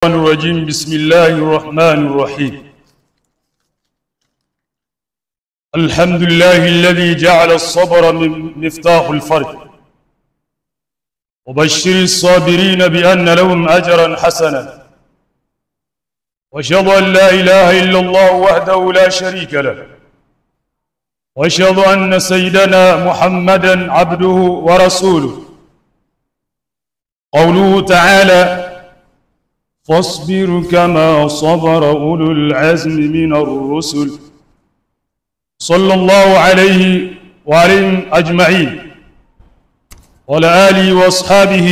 الرجيم بسم الله الرحمن الرحيم الحمد لله الذي جعل الصبر مفتاح الفرج وبشر الصابرين بأن لهم أجرا حسنا وأشهد أن لا إله إلا الله وحده لا شريك له وأشهد أن سيدنا محمدا عبده ورسوله قوله تعالى فاصبر كما صبر أولو العزم من الرسل صلى الله عليه وعليهم أجمعين وعلى آله وأصحابه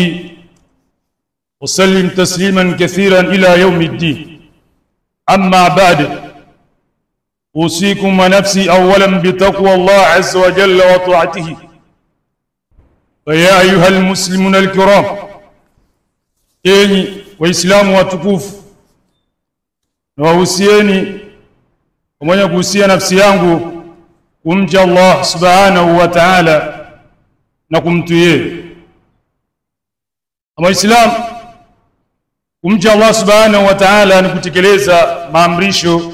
وسلم تسليما كثيرا إلى يوم الدين. أما بعد أوصيكم ونفسي أولا بتقوى الله عز وجل وطاعته. فيا أيها المسلمون الكرام Waislamu watukufu, na wahusieni pamoja kuhusia nafsi yangu kumcha Allah subhanahu wa ta'ala na kumtii yeye. Waislamu, kumcha Allah subhanahu wa ta'ala ni kutekeleza maamrisho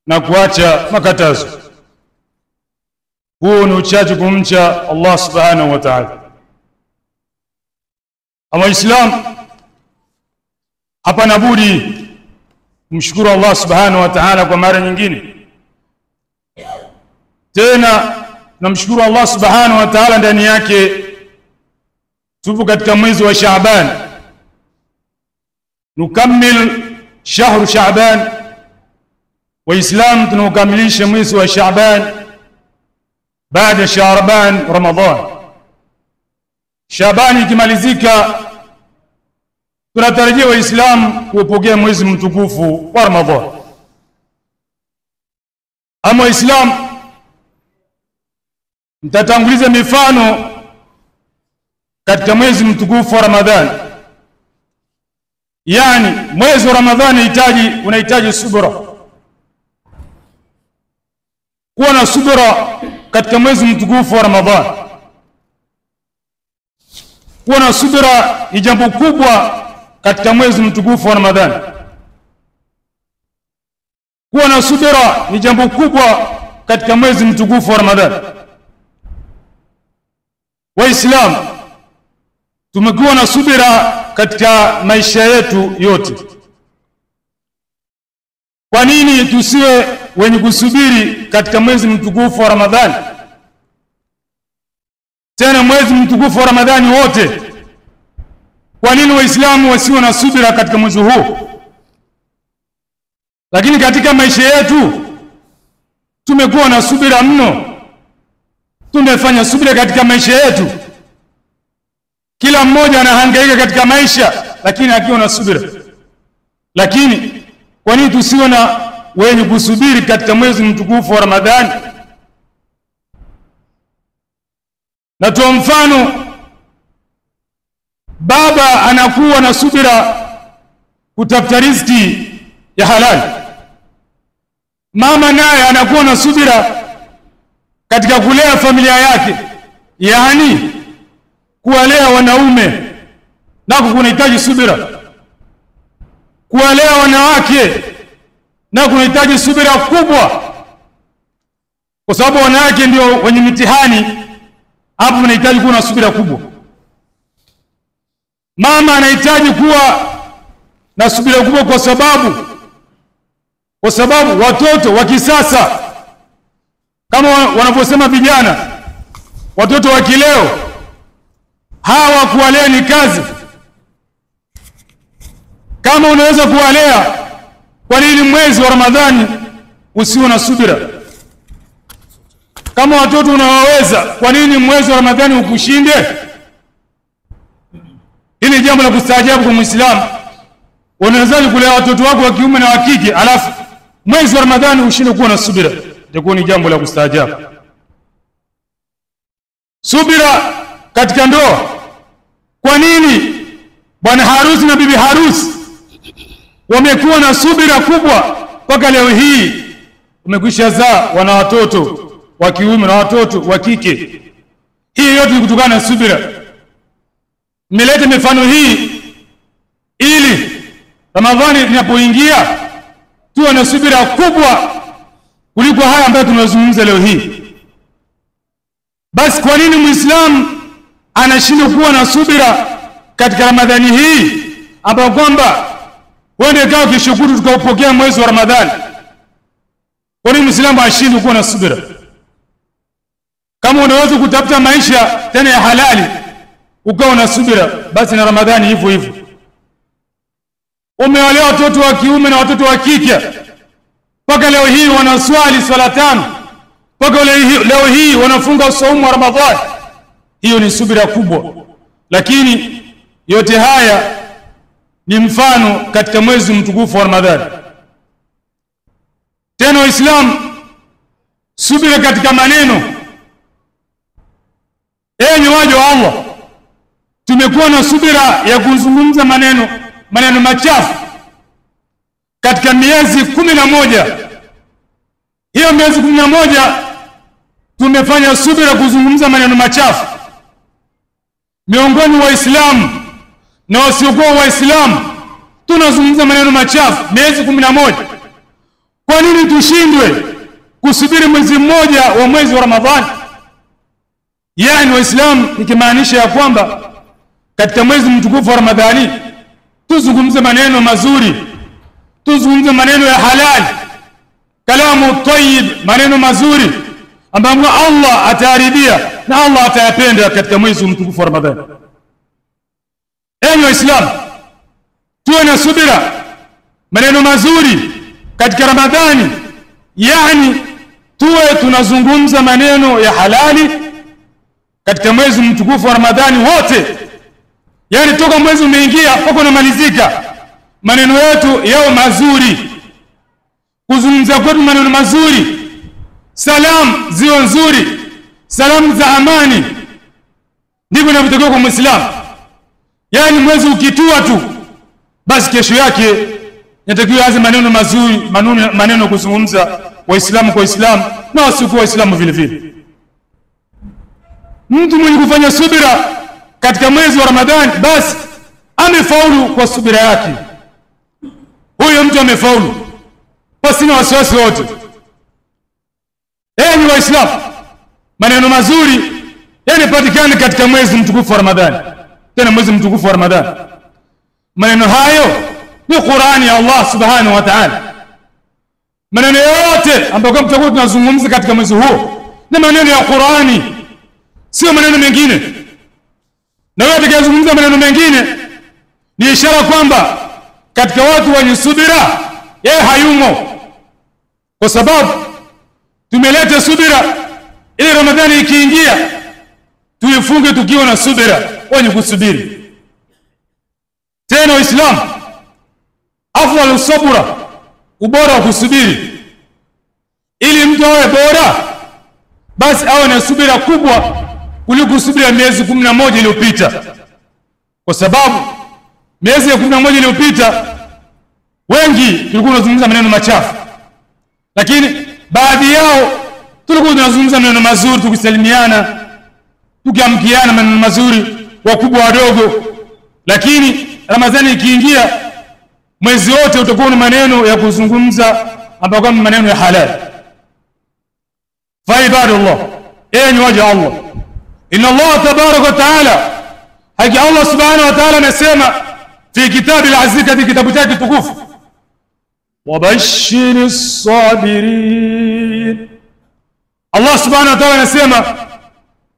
na kuacha makatazo. Huo ni uchaji kumcha Allah subhanahu wa ta'ala. Waislamu, hapana budi kumshukuru Allah subhanahu wa ta'ala kwa mara nyingine tena. Namshukuru Allah subhanahu wa ta'ala, ndani yake tupo katika mwezi wa Shaaban, nukamil shahru Shaaban. Waislamu tunakamilisha mwezi wa Shaaban baada Shaaban Ramadhan. Shaaban ikimalizika, tunatarajia Waislamu kupokea mwezi mtukufu wa Ramadhan. Ama Waislamu, mtatanguliza mifano katika mwezi mtukufu wa Ramadhani. Yani mwezi wa Ramadhani unahitaji subra. Kuwa na subra katika mwezi mtukufu wa Ramadhani. Kuwa na subra ni jambo kubwa katika mwezi mtukufu wa Ramadhani. Kuwa na subira ni jambo kubwa katika mwezi mtukufu wa Ramadhani. Waislamu, tumekuwa na subira katika maisha yetu yote. Kwa nini tusiwe wenye kusubiri katika mwezi mtukufu wa Ramadhani? Tena mwezi mtukufu wa Ramadhani wote. Kwa nini Waislamu wasiwe na subira katika mwezi huu? Lakini katika maisha yetu tumekuwa na subira mno. Tumefanya subira katika maisha yetu. Kila mmoja anahangaika katika maisha, lakini akiwa na subira. Lakini kwa nini tusiwe na wenye kusubiri katika mwezi mtukufu wa Ramadhani? Na tuwa mfano, baba anakuwa na subira kutafuta riziki ya halali. Mama naye anakuwa na subira katika kulea familia yake, yani kuwalea wanaume nako kunahitaji subira. Kuwalea wanawake nako kunahitaji subira kubwa, kwa sababu wanawake ndio wenye mitihani. Hapo unahitaji kuwa na subira kubwa. Mama anahitaji kuwa na subira kubwa kwa sababu watoto wa kisasa, kama wanavyosema vijana, watoto wa kileo hawa kuwalea ni kazi. Kama unaweza kuwalea, kwa nini mwezi wa Ramadhani usiwe na subira? Kama watoto unawaweza, kwa nini mwezi wa Ramadhani ukushinde? Hili jambo la kustaajabu kwa Muislamu. Unawezaje kulea watoto wako wa kiume na wa kike, alafu mwezi wa Ramadhani ushinde kuwa na subira? Itakuwa ni jambo la kustaajabu. Subira katika ndoa. Kwa nini bwana harusi na bibi harusi wamekuwa na subira kubwa mpaka leo hii umekwisha zaa wana watoto wa kiume na watoto wa kike? Hii yote ni kutokana na subira. Nimeleta mifano hii ili Ramadhani inapoingia tuwe na subira kubwa kuliko haya ambayo tunazungumza leo hii. Basi kwa nini Muislamu anashindwa kuwa na subira katika Ramadhani hii ambapo kwamba wende kao kishukuru tukaupokea mwezi wa Ramadhani? Kwa nini Muislamu ashindwe kuwa na subira? Kama unaweza kutafuta maisha tena ya halali ukawa na subira, basi na Ramadhani hivyo hivyo. Umewalea watoto wa kiume na watoto wa kike mpaka leo hii wanaswali swala 5, mpaka leo hii wanafunga saumu wa Ramadhani. Hiyo ni subira kubwa. Lakini yote haya ni mfano katika mwezi mtukufu wa Ramadhani. Tena Waislamu, subira katika maneno. Enyi waja wa Allah, tumekuwa na subira ya kuzungumza maneno machafu katika miezi 11. Hiyo miezi 11 tumefanya subira kuzungumza maneno machafu miongoni wa Waislamu na wasiokuwa Waislamu. Tunazungumza maneno machafu miezi 11. Kwa nini tushindwe kusubiri mwezi mmoja wa mwezi wa Ramadhani? Yani Waislamu, nikimaanisha ya kwamba katika mwezi mtukufu wa Ramadhani tuzungumze maneno mazuri, tuzungumze maneno ya halali, kalamu tayyib, maneno mazuri ambayo Allah ataridhia na Allah atayapenda katika mwezi mtukufu wa Ramadhani. Enyi Waislamu, tuwe na subira, maneno mazuri katika Ramadhani, yani tuwe tunazungumza maneno ya halali katika mwezi mtukufu wa Ramadhani wote. Yani toka mwezi umeingia mpaka unamalizika, maneno yetu yao mazuri, kuzungumza kwetu maneno mazuri, salamu ziwe nzuri, salamu za amani. Ndivyo inavyotakiwa kwa Muislamu. Yani mwezi ukitua tu, basi kesho yake inatakiwa aze maneno mazuri, maneno kuzungumza Waislamu kwa Waislamu na wasiokuwa Waislamu vile vile. Mtu mwenye kufanya subira katika mwezi wa Ramadhani, basi amefaulu kwa subira yake. Huyo mtu amefaulu pasina wasiwasi wote. Enyi Waislamu, maneno mazuri yanapatikana katika mwezi mtukufu wa Ramadhani. Tena mwezi mtukufu wa Ramadhani, maneno hayo ni Qur'ani ya Allah subhanahu wa ta'ala. Maneno yote ambayo tutakuwa tunazungumza katika mwezi huo ni maneno ya Qur'ani, sio maneno mengine. Na wewe utakayezungumza maneno mengine ni ishara kwamba katika watu wenye subira yeye hayumo, kwa sababu tumeleta subira ili Ramadhani ikiingia tuifunge tukiwa na subira, wenye kusubiri. Tena Waislamu, afdalu sabra, ubora wa kusubiri. Ili mtu awe bora, basi awe na subira kubwa kuliko kusubiri miezi 11 iliyopita, kwa sababu miezi ya 11 iliyopita wengi tulikuwa tunazungumza maneno machafu, lakini baadhi yao tulikuwa tunazungumza maneno mazuri, tukisalimiana, tukiamkiana maneno mazuri, wakubwa wadogo. Lakini Ramadhani ikiingia, mwezi wote utakuwa na maneno ya kuzungumza ambayo kama maneno ya halali. Fa ibadallah, enyi waja Allah, inna Allah tabaraka wa taala, hakika Allah subhanahu wa taala anasema fi kitabil aziz, katika kitabu chake tukufu, wabashiris sabirin. Allah subhanahu wa taala anasema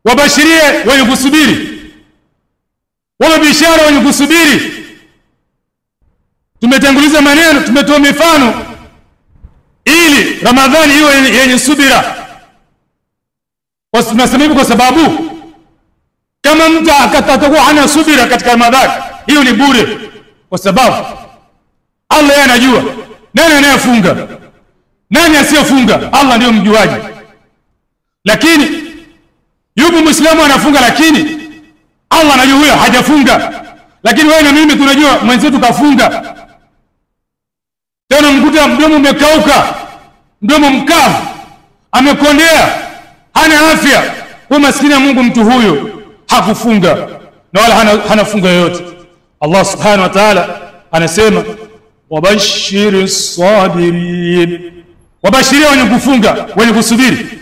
wabashirie wenye kusubiri, wawe bishara wenye kusubiri. Tumetanguliza maneno, tumetoa mifano ili Ramadhani iwe yenye subira. Tunasema hivi kwa sababu kama mtu akatakuwa hana subira katika Ramadhani, hiyo ni bure, kwa sababu Allah yeye anajua nani anayefunga, nani asiyefunga. Allah ndiyo mjuaji. Lakini yupo Muislamu anafunga, lakini Allah anajua huyo hajafunga, lakini wewe na mimi tunajua mwenzetu kafunga. Tena mkuta mdomo umekauka, mdomo mkavu, amekondea, hana afya. Kwa maskini ya Mungu, mtu huyo hakufunga na wala hana funga yoyote. Allah subhanahu wa ta'ala anasema wabashiris sabirin, wabashiria wenye kufunga, wenye kusubiri.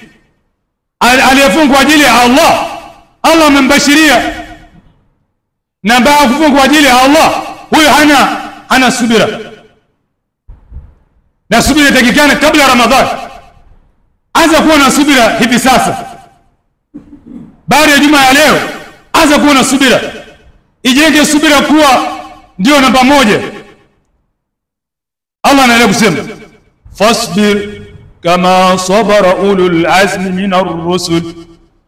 Aliyefunga kwa ajili ya Allah, Allah amembashiria. Na baada kufunga kwa ajili ya Allah, huyo hana subira. Na subira itakikana kabla ya Ramadhani. Anza kuwa na subira hivi sasa. Baada ya juma ya leo, anza kuwa na subira. Ijenge subira kuwa ndio namba moja. Allah anaendelea kusema, fasbir kama sabara ulul azmi minar rusul.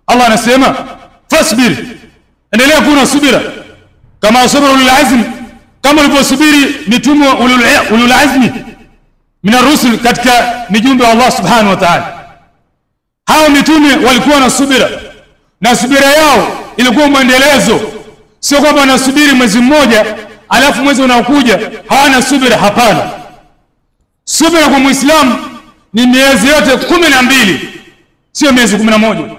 Allah anasema fasbir, endelea kuwa na subira kama sabara ulul azmi, kama walivyosubiri mitume ulul azmi minar rusul, katika mijumbe wa Allah subhanahu wa ta'ala. Hao mitume walikuwa na subira, na subira yao ilikuwa mwendelezo. Sio kwamba wanasubiri mwezi mmoja alafu mwezi unaokuja hawana subira. Hapana, subira kwa Muislamu ni miezi yote 12, sio miezi 11.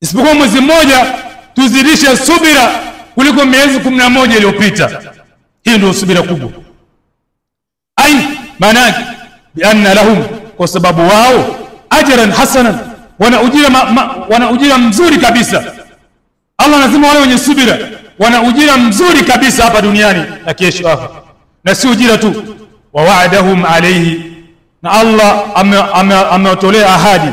Isipokuwa mwezi mmoja tuzidishe subira kuliko miezi 11 iliyopita. Hii ndio subira kubwa. Maana yake bianna lahum, kwa sababu wao ajran hasanan, wana ujira mzuri kabisa. Allah anasema wale wenye subira wana ujira mzuri kabisa hapa duniani na kesho akhera. Na si ujira tu, wa wa'adahum alayhi, na Allah amewatolea ahadi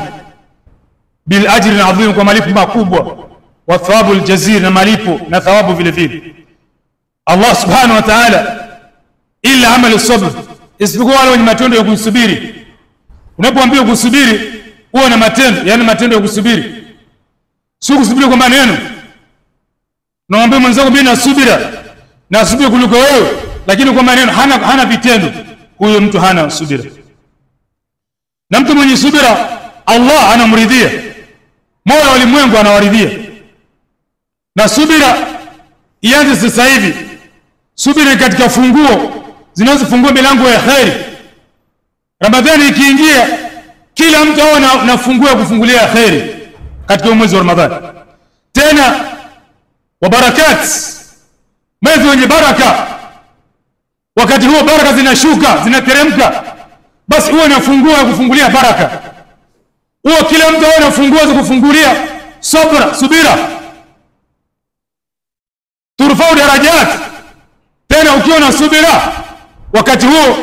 bil ajri adhim, kwa malipo makubwa, wa thawabul jazir, na malipo na thawabu vile vile. Allah subhanahu wa ta'ala, illa amalu sabr, isipokuwa wale wenye matendo ya kusubiri. Unapoambiwa kusubiri, uwe na matendo, yani matendo ya kusubiri. Sio kusubiri kwa maneno. Naomba mwenzako mimi nasubiri kuliko wewe, lakini kwa maneno hana vitendo, huyo mtu hana subira. Na mtu mwenye subira Allah anamridhia, Mola wa ulimwengu anawaridhia. Na subira ianze sasa hivi. Subira katika funguo zinazofungua milango ya khairi. Ramadhani ikiingia, kila mtu awe na funguo ya kufungulia khairi katika mwezi wa Ramadhani. Tena wa barakat, mwezi wenye baraka. Wakati huo baraka zinashuka, zinateremka, basi uwe na funguo ya kufungulia baraka. Uwe kila mtu awe na funguo za kufungulia subira. Turfau darajat. Tena ukiwa na subira, wakati huo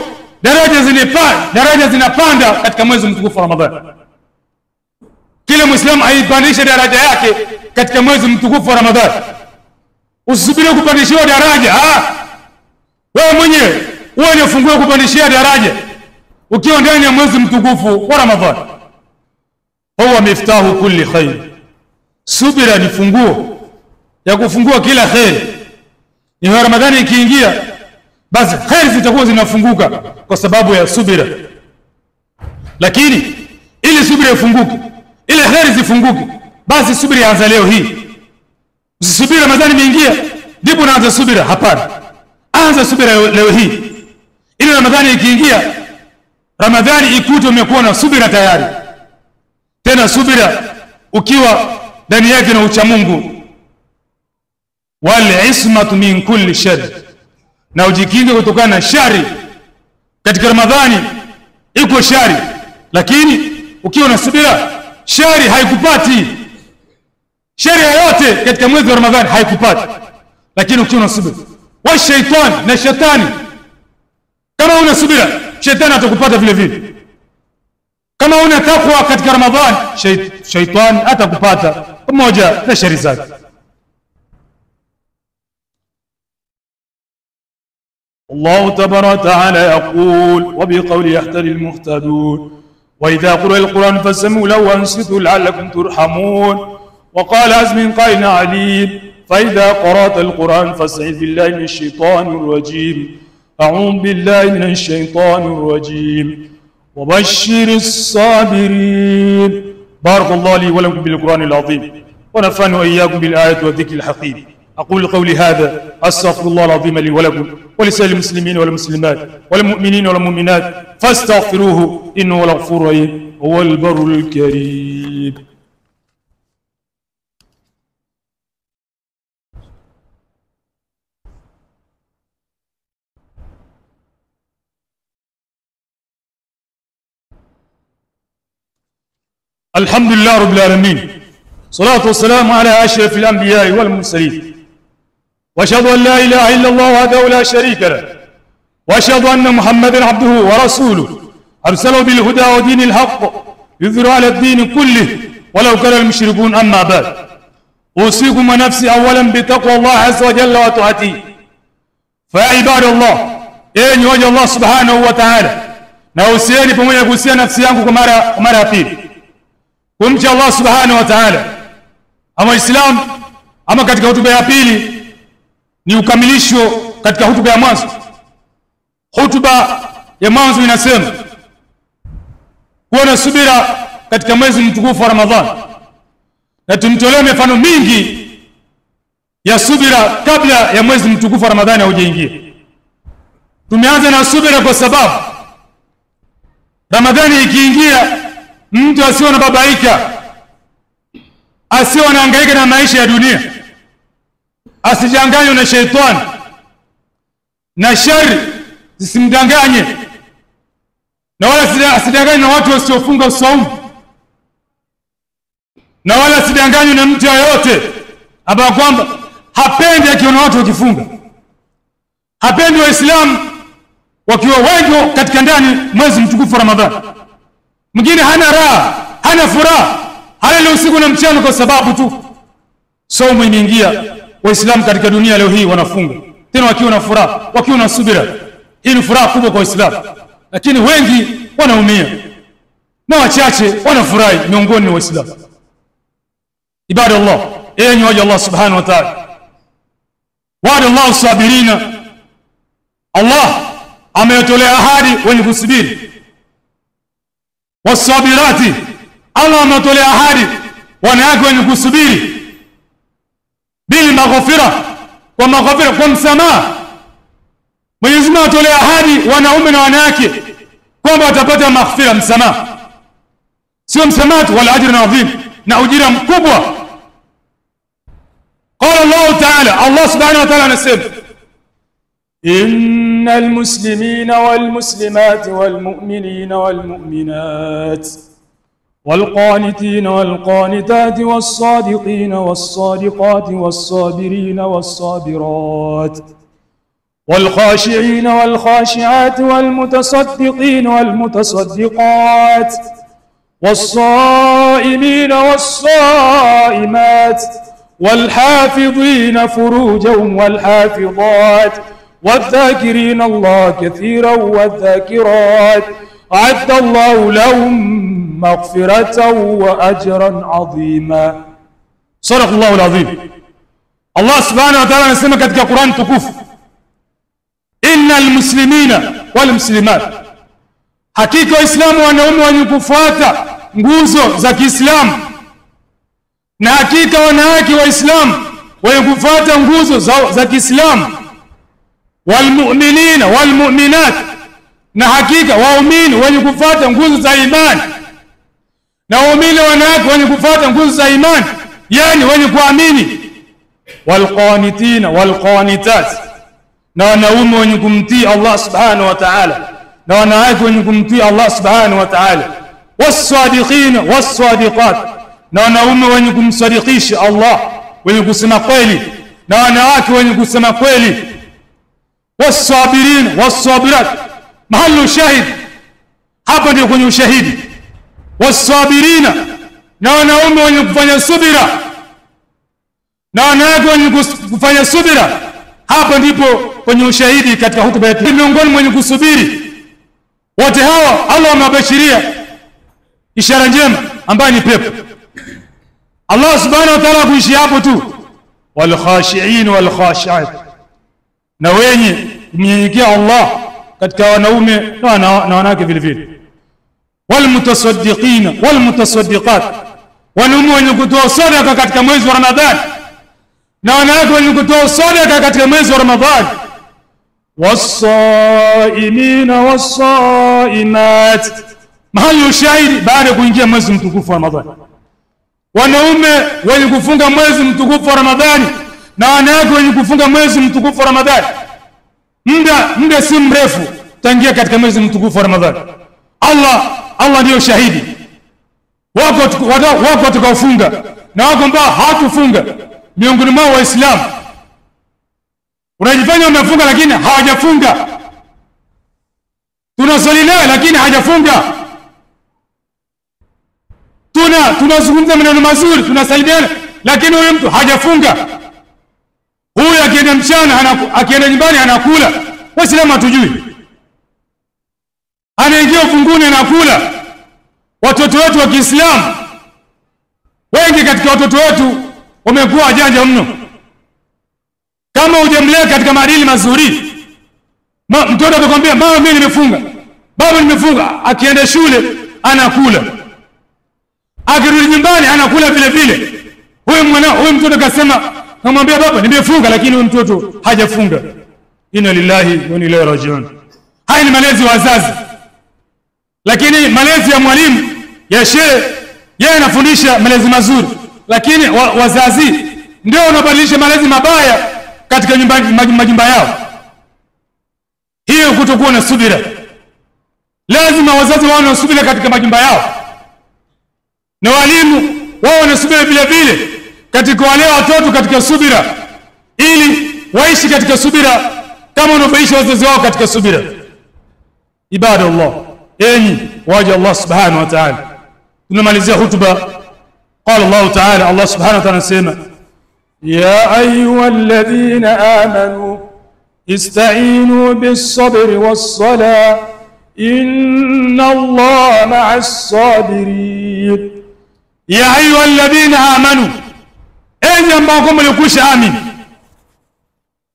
daraja zinapanda katika mwezi mtukufu wa Ramadhani. Kila Muislamu aipandishe daraja yake katika mwezi mtukufu wa Ramadhani. Usisubiri kupandishiwa daraja. Wewe mwenyewe uwe na funguo kupandishia daraja ukiwa ndani ya mwezi mtukufu wa Ramadhani. Huwa miftahu kulli khair. Subira ni funguo ya kufungua kila khair. Ni Ramadhani ikiingia, basi khair zitakuwa zinafunguka kwa sababu ya subira. Lakini ili subira ifunguke, ili khair zifunguke, basi subira ianze leo hii. Usisubiri Ramadhani imeingia ndipo unaanza subira. Hapana, anza subira leo hii, ili Ramadhani ikiingia, Ramadhani ikute umekuwa na subira tayari. Tena subira ukiwa ndani yake na ucha Mungu. Wal ismatu min kulli shar, na ujikinge kutokana na shari. Katika Ramadhani iko shari, lakini ukiwa na subira shari haikupati. Shari yoyote katika mwezi wa Ramadhani haikupati, lakini ukiwa na subira. Wa shaytan, na shetani, kama una subira shetani atakupata vile vile. Kama una takwa katika Ramadhani, shaytan atakupata pamoja na shari zake. الله تبارك وتعالى يقول وبقول يهتدي المهتدون وإذا قرأ القرآن فاستمعوا له وانصتوا لعلكم ترحمون وقال عز من قائل عليم فإذا قرأت القرآن فاستعذ بالله من الشيطان الرجيم أعوذ بالله من الشيطان الرجيم وبشر الصابرين. بارك الله لي ولكم بالقرآن العظيم ونفعني وإياكم بالآيات والذكر الحكيم. أقول قولي هذا أستغفر الله العظيم لي ولكم ولسائر المسلمين والمسلمات والمؤمنين والمؤمنات فاستغفروه إنه هو الغفور الرحيم هو البر الكريم. الحمد لله رب العالمين، صلاة والسلام على أشرف الأنبياء والمرسلين، وأشهد أن لا إله إلا الله وحده لا شريك له، وأشهد أن محمدا عبده ورسوله أرسله بالهدى ودين الحق يظهر على الدين كله ولو كره المشركون. أما بعد، أوصيكم ونفسي أولا بتقوى الله عز وجل وطاعته. فيا عباد الله، enyi waja Allah subhanahu wa ta'ala, na usieni pamoja kuhusia nafsi yangu kwa mara ya pili kumcha Allah subhanahu wa ta'ala. Ama Islam, ama katika hutuba ya pili ni ukamilisho katika hutuba ya mwanzo. Hutuba ya mwanzo inasema kuwa na subira katika mwezi mtukufu wa Ramadhani, na tumtolea mifano mingi ya subira kabla ya mwezi mtukufu wa Ramadhani haujaingia. Tumeanza na subira kwa sababu Ramadhani ikiingia, mtu asiwe na babaika, asiwe anahangaika na maisha ya dunia, asijanganywe na sheitani na shari zisimdanganye, na wala asidanganywe na watu wasiofunga saumu, na wala asidanganywe na mtu yoyote ambaye kwamba hapendi akiona watu wakifunga, hapendi Waislamu wakiwa wengi katika ndani mwezi mtukufu wa Ramadhani. Mwingine hana raha, hana furaha, hana usiku na mchana kwa sababu tu saumu imeingia. Waislamu katika dunia leo hii wanafunga, tena wakiwa na furaha, wakiwa na subira. Hii ni furaha kubwa kwa Waislamu, lakini wengi wanaumia na wachache wanafurahi miongoni mwa Waislamu. Ibada Allah, enyi waja Allah subhanahu wa ta'ala, wa'ada Allah sabirina, Allah ameyatolea ahadi wenye kusubiri. Wasabirati, Allah ametolea ahadi wanawake wenye kusubiri. Bil maghfira, kwa maghfira, kwa msamaha. Mwenyezi Mungu atolea ahadi wanaume na wanawake kwamba watapata maghfira, msamaha. Sio msamaha tu, wala ajira adhim, na ujira mkubwa. Qala Allah ta'ala, Allah subhanahu wa ta'ala anasema: إن المسلمين والمسلمات والمؤمنين والمؤمنات والقانتين والقانتات والصادقين والصادقات والصابرين والصابرات والخاشعين والخاشعات والمتصدقين والمتصدقات والصائمين والصائمات والحافظين فروجهم والحافظات والذاكرين الله كثيرا والذاكرات أعد الله لهم مغفرة وأجرا عظيما. صدق الله العظيم. الله سبحانه وتعالى anasema katika Qur'an tukufu: innal muslimina wal muslimat, hakika waislamu wanaume wenye kufuata nguzo za Kiislamu, na hakika wanawake waislamu wenye kufuata nguzo za Kiislamu, walmu'minina walmu'minat, na hakika waumini wenye kufuata nguzo za imani, na waumini wanawake wenye kufuata nguzo za imani, yani wenye kuamini. Walqanitina walqanitat, na wanaume wenye kumtii Allah subhanahu wa ta'ala, na wanawake wenye kumtii Allah subhanahu wa ta'ala. Wasadiqina wasadiqat, na wanaume wenye kumsadikisha Allah, wenye kusema kweli, na wanawake wenye kusema kweli. Wasabirin wasabirat, mahallu shahid, hapa ndio kwenye ushahidi. Wasabirina, na wanaume wenye kufanya subira, na wanawake wenye kufanya subira, hapa ndipo kwenye ushahidi katika hutuba yetu. Miongoni mwenye kusubiri wote hawa Allah amewabashiria ishara njema ambayo ni pepo. Allah subhanahu wa ta'ala kuishi hapo tu. Wal khashi'in wal khashi'at, na wenye kumnyenyekea Allah katika wanaume na wanawake vile vile. Wal mutasaddiqina wal mutasaddiqat, wanaume wenye kutoa sadaka katika mwezi wa Ramadhani, na wanawake wenye kutoa sadaka katika mwezi wa Ramadhani. Wasaimina wasaimat, mahali ushahidi baada ya kuingia mwezi mtukufu wa Ramadhani. Wanaume wenye kufunga mwezi mtukufu wa Ramadhani na wanawake wenye kufunga mwezi mtukufu wa Ramadhani, muda si mrefu tangia katika mwezi mtukufu wa Ramadhani. Allah ndiyo shahidi. wako watakaofunga na wako ambao hawatufunga miongoni mwao Waislamu. Unajifanya umefunga lakini hawajafunga. Tunasali naye lakini hajafunga. Tunazungumza maneno mazuri, tunasaliana lakini huyu mtu hajafunga. Huyu akienda mchana, akienda nyumbani anakula. Waislamu hatujui. Anaingia ufunguni anakula. Watoto wetu wa Kiislamu, wengi katika watoto wetu wamekuwa wajanja mno. Kama hujamlea katika maadili mazuri, mtoto atakwambia mama mimi nimefunga, baba nimefunga. Akienda shule anakula, akirudi nyumbani anakula vile vile. Huyu mtoto kasema, namwambia baba nimefunga, lakini huyu mtoto hajafunga. Inna lillahi wa inna ilaihi rajiun. Haya ni malezi wa wazazi. Lakini malezi ya mwalimu, ya shehe, yeye anafundisha malezi mazuri, lakini wazazi ndio wanabadilisha malezi mabaya katika majumba yao. Hiyo kutokuwa na subira. Lazima wazazi wao na subira katika majumba yao, na walimu wao na subira vile vile katika walea watoto katika subira, ili waishi katika subira kama wanavyoishi wazazi wao katika subira. Ibadallah, enyi waja Allah subhanahu wa ta'ala, tunamalizia hutuba. Qala Allah ta'ala, Allah subhanahu wa ta'ala anasema, ya ayyuhalladhina amanu ista'inu bis-sabri was-salah inna Allaha ma'as-sabirin. Ya ayyuhalladhina amanu, enyi ambao mlikuwa amini,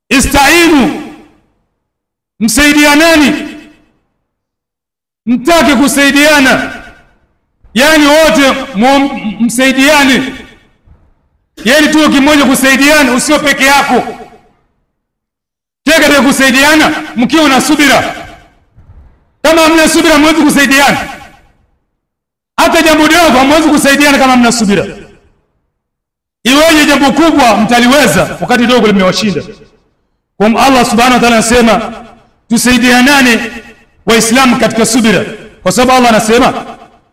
ista'inu, msaidianeni, mtake kusaidiana, yani wote msaidiane, yani tuwe kimoja kusaidiana, usio peke yako. Tega kusaidiana mkiwa na subira. Kama mna subira mwezi kusaidiana. Hata jambo dogo mwezi kusaidiana kama mna subira. Iweje jambo kubwa mtaliweza wakati dogo limewashinda. Kwa Allah subhanahu wa ta'ala anasema tusaidianane Waislamu katika subira, kwa sababu Allah anasema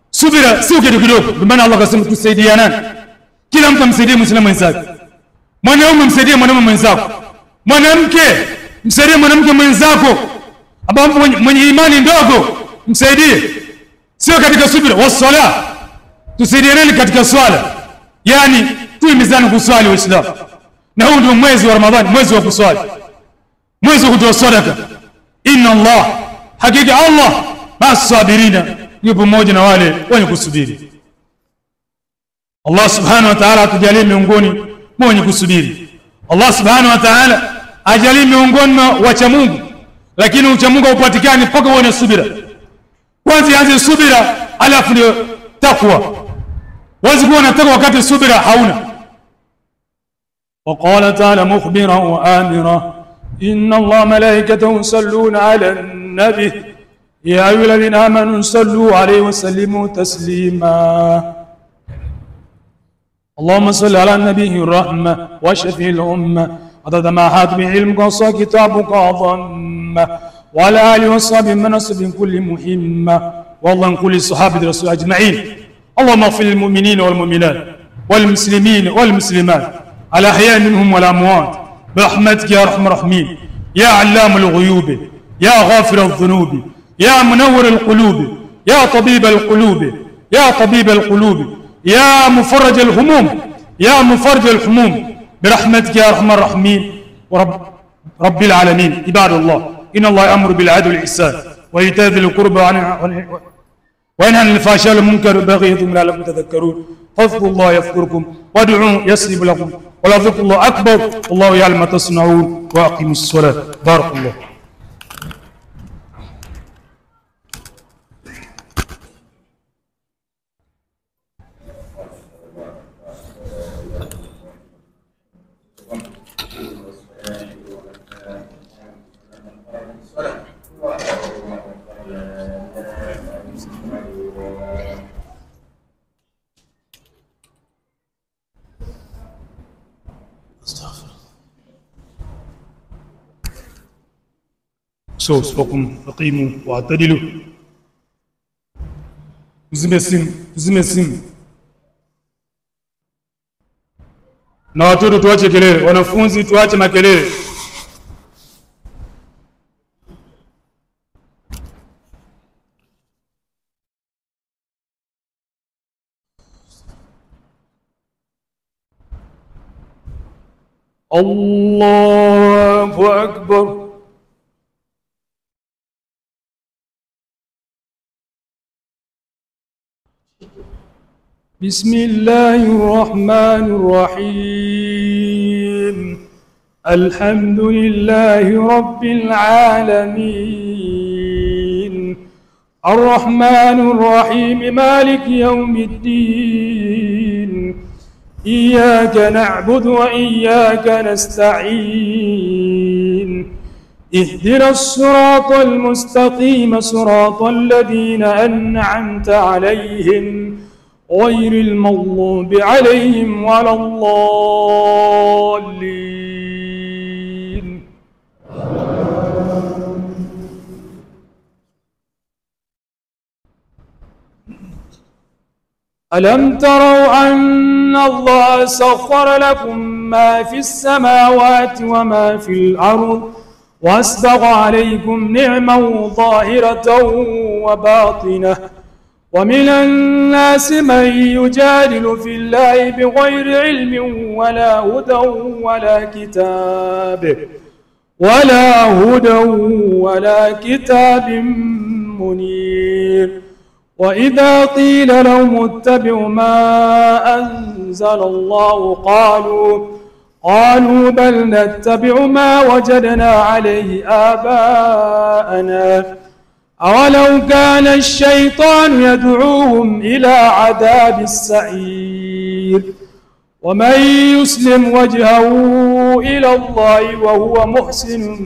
subira sio kitu kidogo. Ndio maana Allah akasema tusaidianane. Kila mtu amsaidie Muislamu mwenzake. Mwanaume msaidie mwanaume mwenzako. Mwanamke msaidie mwanamke mwenzako. Ambaye mwenye imani ndogo msaidie. Sio katika subira, wasala. Tusaidiane katika swala. Yani tuimizane kuswali Waislamu. Na huu ndio mwezi wa Ramadhani, mwezi wa kuswali. Mwezi wa kutoa sadaka. Inna Allah, hakika Allah masabirina, yupo pamoja na wale wenye kusubiri. Allah subhanahu wa ta'ala atujalie miongoni mwa wenye kusubiri. Allah subhanahu wa ta'ala ajalie miongoni mwa wacha Mungu, lakini ucha Mungu upatikane mpaka uwe na subira. Kwanza anze subira, alafu ndio takwa. Wazi kuwa na takwa wakati subira hauna. وقال تعالى مخبرا وآمرا إن الله ملائكته يصلون على النبي يا أيها الذين آمنوا صلوا عليه وسلموا تسليما. اللهم صل على النبي الرحمة وشفيع الأمة عدد ما حات بعلمك وصى كتابك عظمة وعلى آله وصحبه من نصب كل مهمة والله كل الصحابة رسول أجمعين. اللهم اغفر للمؤمنين والمؤمنات والمسلمين والمسلمات على أحياء منهم والأموات برحمتك يا أرحم الراحمين. يا علام الغيوب، يا غافر الذنوب، يا منور القلوب، يا طبيب القلوب، يا طبيب القلوب، يا مفرج الهموم، يا مفرج الهموم برحمتك يا أرحم الراحمين ورب العالمين. عباد الله، إن الله يأمر بالعدل والإحسان وإيتاء ذي القربى وينهى عن الفحشاء والمنكر والبغي يعظكم لعلكم تذكرون. فاذكروا الله يذكركم وادعوه يستجب لكم ولذكر الله أكبر والله يعلم ما تصنعون وأقيموا الصلاة. بارك الله. صوصكم فقيموا واعتدلوا. زمسم Na watoto tuache kelele, wanafunzi tuache makelele. Allahu akbar. بسم الله الرحمن الرحيم الحمد لله رب العالمين الرحمن الرحيم مالك يوم الدين إياك نعبد وإياك نستعين اهدنا الصراط المستقيم صراط الذين أنعمت عليهم غير المغضوب عليهم ولا الضالين. ألم تروا أن الله سخر لكم ما في السماوات وما في الأرض وأسبغ عليكم نعمه ظاهرة وباطنة ومن الناس من يجادل في الله بغير علم ولا هدى ولا كتاب منير وإذا قيل لهم اتبعوا ما أنزل الله قالوا بل نتبع ما وجدنا عليه آباءنا أولو كان الشيطان يدعوهم إلى عذاب السعير ومن يسلم وجهه إلى الله وهو محسن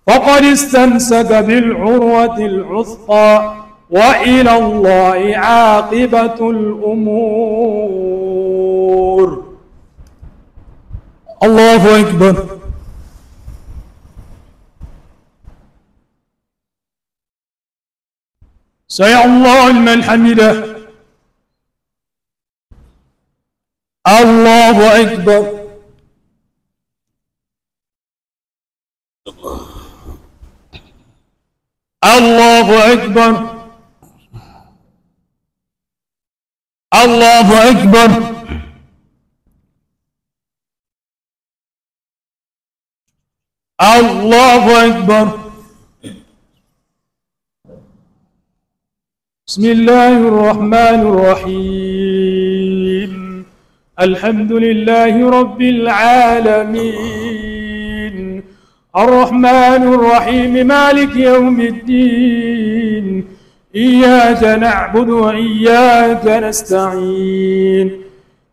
فقد استمسك بالعروة العثقى وإلى الله عاقبة الأمور. الله أكبر. سمع الله لمن حمده. الله أكبر. الله أكبر. الله أكبر. الله أكبر. بسم الله الرحمن الرحيم الحمد لله رب العالمين الرحمن الرحيم مالك يوم الدين إياك نعبد وإياك نستعين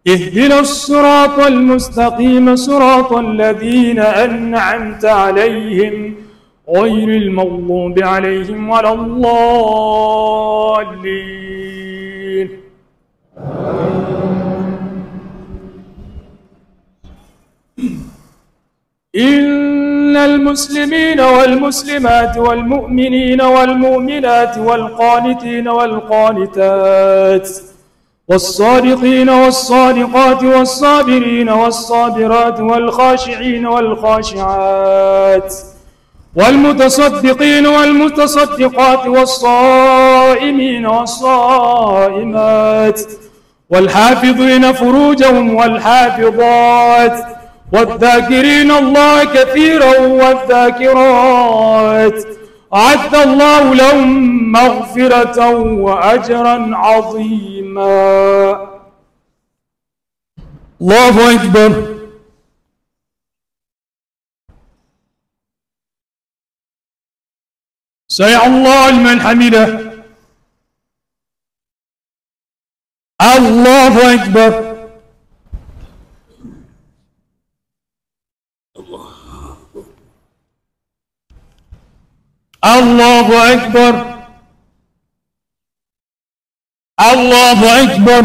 اهدنا الصراط المستقيم صراط الذين أنعمت عليهم غير المغضوب عليهم ولا الضالين. إن المسلمين والمسلمات والمؤمنين والمؤمنات والقانتين والقانتات والصادقين والصادقات والصابرين والصابرات والخاشعين والخاشعات والمتصدقين والمتصدقات والصائمين والصائمات والحافظين فروجهم والحافظات والذاكرين الله كثيرا والذاكرات أعد الله لهم مغفرة وأجرا عظيما. الله أكبر. سمع الله لمن حمده. الله أكبر. الله أكبر. الله أكبر.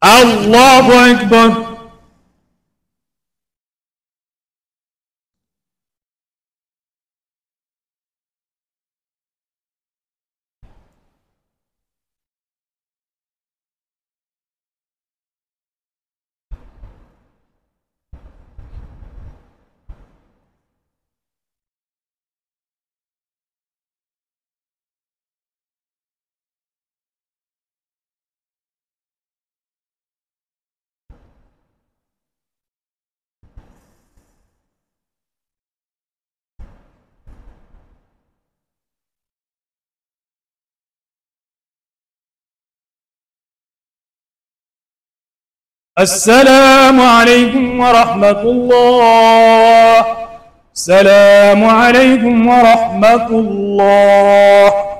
الله أكبر. السلام عليكم ورحمة الله. السلام عليكم ورحمة الله.